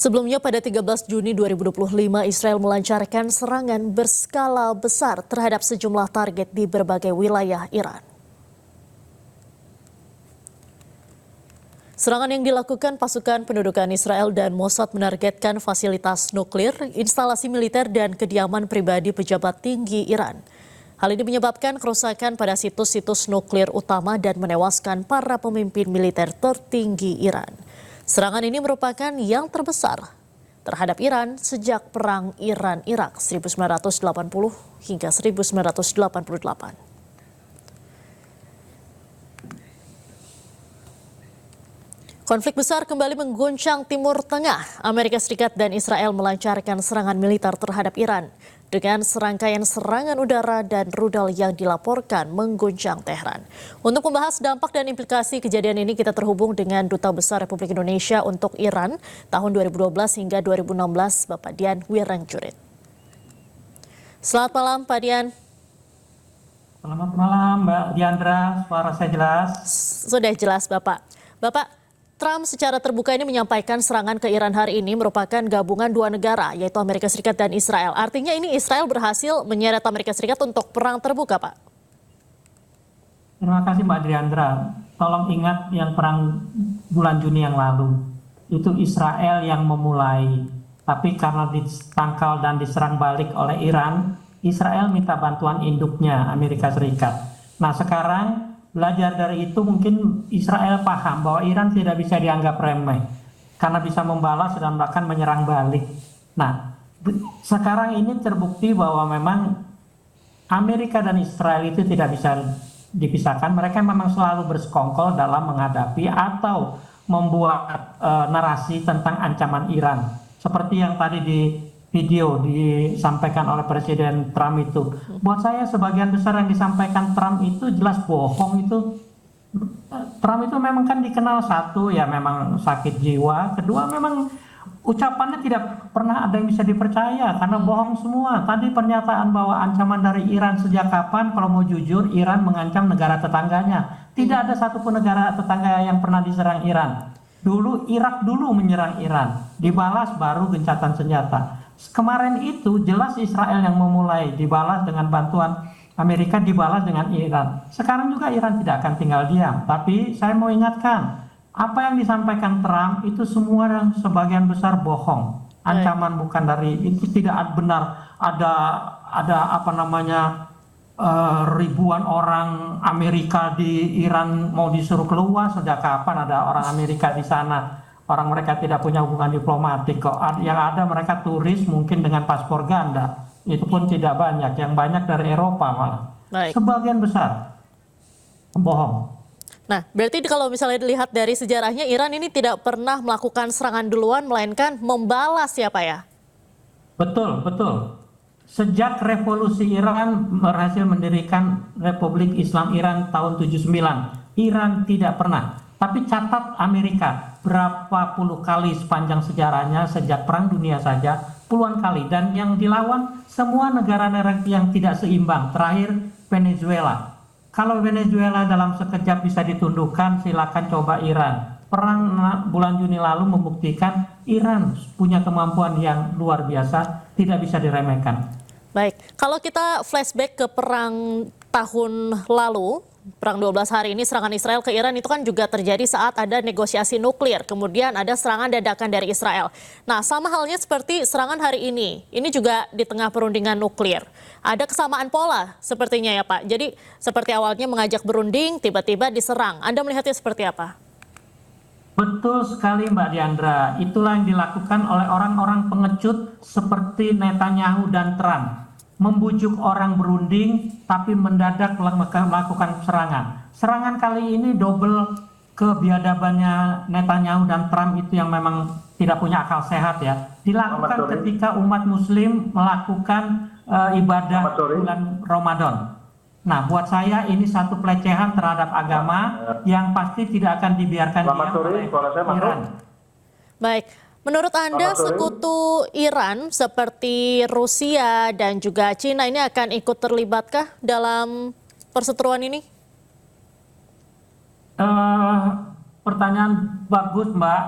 Sebelumnya pada 13 Juni 2025, Israel melancarkan serangan berskala besar terhadap sejumlah target di berbagai wilayah Iran. Serangan yang dilakukan pasukan pendudukan Israel dan Mossad menargetkan fasilitas nuklir, instalasi militer, dan kediaman pribadi pejabat tinggi Iran. Hal ini menyebabkan kerusakan pada situs-situs nuklir utama dan menewaskan para pemimpin militer tertinggi Iran. Serangan ini merupakan yang terbesar terhadap Iran sejak Perang Iran-Irak 1980 hingga 1988. Konflik besar kembali mengguncang Timur Tengah. Amerika Serikat dan Israel melancarkan serangan militer terhadap Iran dengan serangkaian serangan udara dan rudal yang dilaporkan mengguncang Tehran. Untuk membahas dampak dan implikasi kejadian ini, kita terhubung dengan Duta Besar Republik Indonesia untuk Iran tahun 2012 hingga 2016, Bapak Dian Wiranjurit. Selamat malam, Pak Dian. Selamat malam, Mbak Diandra. Suara saya jelas? Sudah jelas, Bapak. Bapak, Trump secara terbuka ini menyampaikan serangan ke Iran hari ini merupakan gabungan dua negara, yaitu Amerika Serikat dan Israel. Artinya ini Israel berhasil menyeret Amerika Serikat untuk perang terbuka, Pak. Terima kasih, Mbak Diandra. Tolong ingat yang perang bulan Juni yang lalu. Itu Israel yang memulai. Tapi karena ditangkal dan diserang balik oleh Iran, Israel minta bantuan induknya, Amerika Serikat. Nah, sekarang belajar dari itu mungkin Israel paham bahwa Iran tidak bisa dianggap remeh karena bisa membalas dan bahkan menyerang balik. Nah, sekarang ini terbukti bahwa memang Amerika dan Israel itu tidak bisa dipisahkan. Mereka memang selalu bersekongkol dalam menghadapi atau membuat narasi tentang ancaman Iran. Seperti yang tadi di video disampaikan oleh Presiden Trump itu. Buat saya sebagian besar yang disampaikan Trump itu jelas bohong itu. Trump itu memang kan dikenal satu ya memang sakit jiwa, kedua memang ucapannya tidak pernah ada yang bisa dipercaya karena bohong semua. Tadi pernyataan bahwa ancaman dari Iran sejak kapan, kalau mau jujur Iran mengancam negara tetangganya. Tidak ada satupun negara tetangga yang pernah diserang Iran. Dulu Irak dulu menyerang Iran, dibalas baru gencatan senjata. Kemarin itu jelas Israel yang memulai, dibalas dengan bantuan Amerika, dibalas dengan Iran. Sekarang juga Iran tidak akan tinggal diam. Tapi saya mau ingatkan, apa yang disampaikan Trump itu semua yang sebagian besar bohong. Ancaman bukan dari itu, tidak benar. Ada apa namanya ribuan orang Amerika di Iran mau disuruh keluar. Sejak kapan ada orang Amerika di sana? Orang mereka tidak punya hubungan diplomatik kok. Yang ada mereka turis mungkin dengan paspor ganda. Itu pun tidak banyak. Yang banyak dari Eropa malah. Baik. Sebagian besar bohong. Nah, berarti kalau misalnya dilihat dari sejarahnya, Iran ini tidak pernah melakukan serangan duluan, melainkan membalas ya, Pak ya? Betul, betul. Sejak revolusi Iran berhasil mendirikan Republik Islam Iran tahun 79, Iran tidak pernah. Tapi catat Amerika, berapa puluh kali sepanjang sejarahnya sejak Perang Dunia saja, puluhan kali. Dan yang dilawan semua negara-negara yang tidak seimbang. Terakhir Venezuela. Kalau Venezuela dalam sekejap bisa ditundukkan, silakan coba Iran. Perang bulan Juni lalu membuktikan Iran punya kemampuan yang luar biasa, tidak bisa diremehkan. Baik, kalau kita flashback ke perang tahun lalu, Perang 12 hari ini, serangan Israel ke Iran itu kan juga terjadi saat ada negosiasi nuklir. Kemudian ada serangan dadakan dari Israel. Nah, sama halnya seperti serangan hari ini. Ini juga di tengah perundingan nuklir. Ada kesamaan pola sepertinya ya Pak. Jadi seperti awalnya mengajak berunding, tiba-tiba diserang. Anda melihatnya seperti apa? Betul sekali Mbak Diandra. Itulah yang dilakukan oleh orang-orang pengecut seperti Netanyahu dan Trump. Membujuk orang berunding tapi mendadak melakukan serangan. Serangan kali ini double kebiadabannya Netanyahu dan Trump itu yang memang tidak punya akal sehat ya. Dilakukan ketika umat muslim melakukan ibadah bulan Ramadan. Nah, buat saya ini satu pelecehan terhadap agama yang pasti tidak akan dibiarkan oleh Iran. Baik. Menurut Anda, sekutu Iran seperti Rusia dan juga Cina ini akan ikut terlibatkah dalam perseteruan ini? Pertanyaan bagus, Mbak.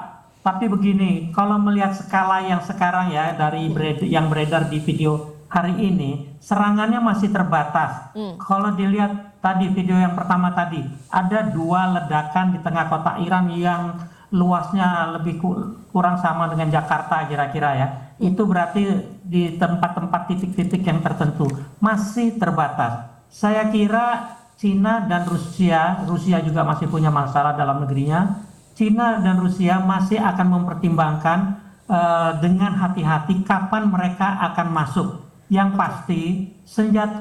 Tapi begini, kalau melihat skala yang sekarang ya dari yang beredar di video hari ini, serangannya masih terbatas. Kalau dilihat tadi video yang pertama tadi, ada 2 ledakan di tengah kota Iran yang luasnya lebih kurang sama dengan Jakarta kira-kira ya. Itu berarti di tempat-tempat titik-titik yang tertentu masih terbatas. Saya kira Cina dan Rusia juga masih punya masalah dalam negerinya. Cina dan Rusia masih akan mempertimbangkan dengan hati-hati kapan mereka akan masuk. Yang pasti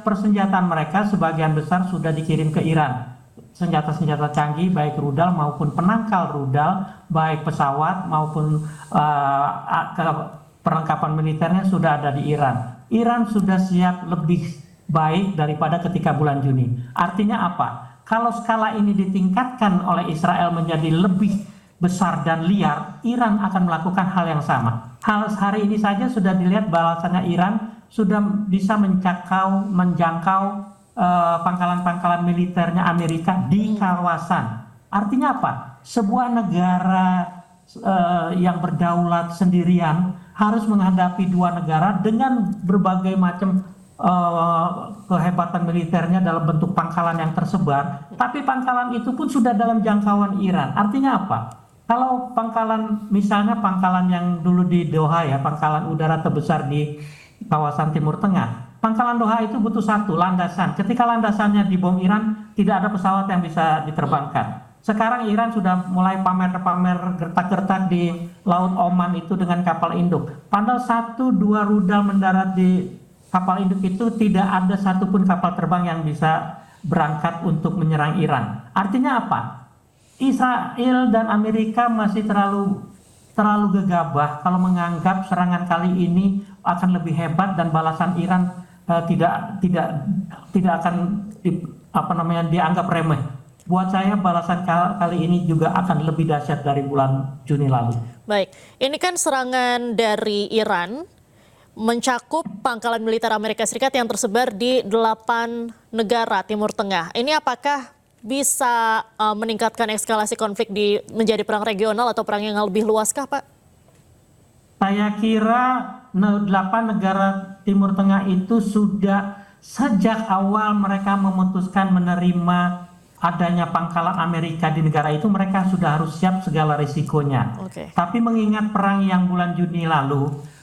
persenjataan mereka sebagian besar sudah dikirim ke Iran. Senjata-senjata canggih baik rudal maupun penangkal rudal, baik pesawat maupun perlengkapan militernya sudah ada di Iran. Iran sudah siap lebih baik daripada ketika bulan Juni. Artinya apa? Kalau skala ini ditingkatkan oleh Israel menjadi lebih besar dan liar, Iran akan melakukan hal yang sama. Hari ini saja sudah dilihat balasannya Iran sudah bisa menjangkau pangkalan-pangkalan militernya Amerika di kawasan. Artinya apa? Sebuah negara yang berdaulat sendirian harus menghadapi 2 negara dengan berbagai macam kehebatan militernya dalam bentuk pangkalan yang tersebar, tapi pangkalan itu pun sudah dalam jangkauan Iran. Artinya apa? Kalau pangkalan, misalnya pangkalan yang dulu di Doha ya, pangkalan udara terbesar di kawasan Timur Tengah, pangkalan Doha itu butuh 1 landasan. Ketika landasannya dibom Iran, tidak ada pesawat yang bisa diterbangkan. Sekarang Iran sudah mulai pamer-pamer gertak-gertak di Laut Oman itu dengan kapal induk. Padahal 1-2 rudal mendarat di kapal induk itu tidak ada satupun kapal terbang yang bisa berangkat untuk menyerang Iran. Artinya apa? Israel dan Amerika masih terlalu gegabah kalau menganggap serangan kali ini akan lebih hebat dan balasan Iran tidak akan dianggap remeh. Buat saya balasan kali ini juga akan lebih dahsyat dari bulan Juni lalu. Baik, ini kan serangan dari Iran mencakup pangkalan militer Amerika Serikat yang tersebar di 8 negara Timur Tengah. Ini apakah bisa meningkatkan eskalasi konflik menjadi perang regional atau perang yang lebih luaskah, Pak? Saya kira 8 negara Timur Tengah itu sudah sejak awal mereka memutuskan menerima adanya pangkalan Amerika di negara itu, mereka sudah harus siap segala risikonya. Tapi mengingat perang yang bulan Juni lalu,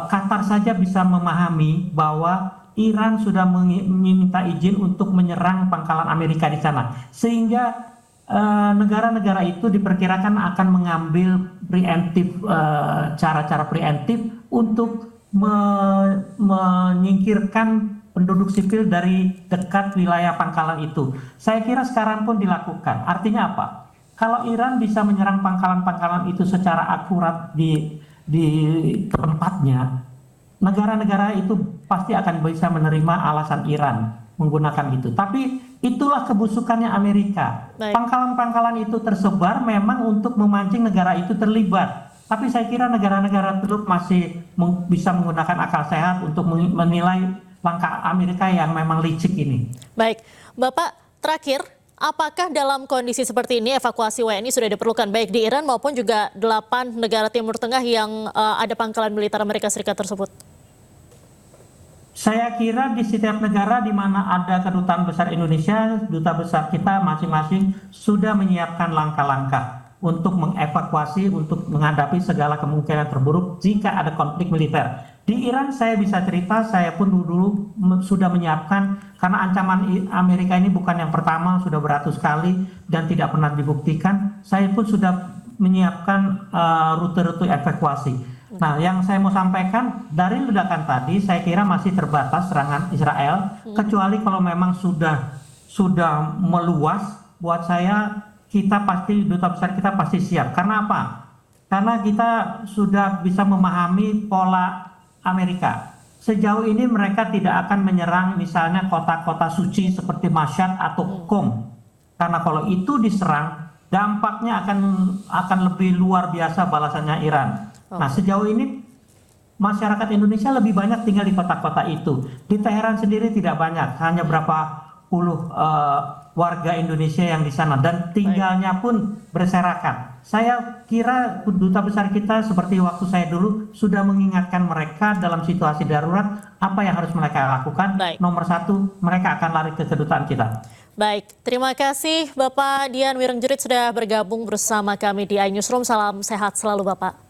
Qatar saja bisa memahami bahwa Iran sudah meminta izin untuk menyerang pangkalan Amerika di sana, sehingga negara-negara itu diperkirakan akan mengambil cara-cara preemptif untuk menyingkirkan penduduk sipil dari dekat wilayah pangkalan itu. Saya kira sekarang pun dilakukan. Artinya apa? Kalau Iran bisa menyerang pangkalan-pangkalan itu secara akurat di tempatnya, negara-negara itu pasti akan bisa menerima alasan Iran menggunakan itu. Tapi itulah kebusukannya Amerika. Pangkalan-pangkalan itu tersebar memang untuk memancing negara itu terlibat. Tapi saya kira negara-negara tersebut masih bisa menggunakan akal sehat untuk menilai langkah Amerika yang memang licik ini. Baik, Bapak, terakhir, apakah dalam kondisi seperti ini evakuasi WNI sudah diperlukan baik di Iran maupun juga 8 negara Timur Tengah yang ada pangkalan militer Amerika Serikat tersebut? Saya kira di setiap negara di mana ada kedutaan besar Indonesia, duta besar kita masing-masing sudah menyiapkan langkah-langkah untuk mengevakuasi, untuk menghadapi segala kemungkinan terburuk jika ada konflik militer. Di Iran saya bisa cerita, saya pun dulu sudah menyiapkan, karena ancaman Amerika ini bukan yang pertama, sudah beratus kali dan tidak pernah dibuktikan. Saya pun sudah menyiapkan rute-rute evakuasi. Nah, yang saya mau sampaikan dari ledakan tadi, saya kira masih terbatas serangan Israel, kecuali kalau memang sudah meluas. Buat saya, duta besar kita pasti siap. Karena apa? Karena kita sudah bisa memahami pola Amerika. Sejauh ini mereka tidak akan menyerang misalnya kota-kota suci seperti Mashhad atau Qom. Karena kalau itu diserang, dampaknya akan lebih luar biasa balasannya Iran. Nah, sejauh ini masyarakat Indonesia lebih banyak tinggal di kota-kota itu. Di Teheran sendiri tidak banyak, hanya berapa puluh warga Indonesia yang di sana, dan tinggalnya pun berserakan. saya kira duta besar kita seperti waktu saya dulu sudah mengingatkan mereka dalam situasi darurat apa yang harus mereka lakukan. Baik. Nomor satu, mereka akan lari ke kedutaan kita. Baik, terima kasih Bapak Dian Wirengjurit sudah bergabung bersama kami di iNewsroom. Salam sehat selalu Bapak.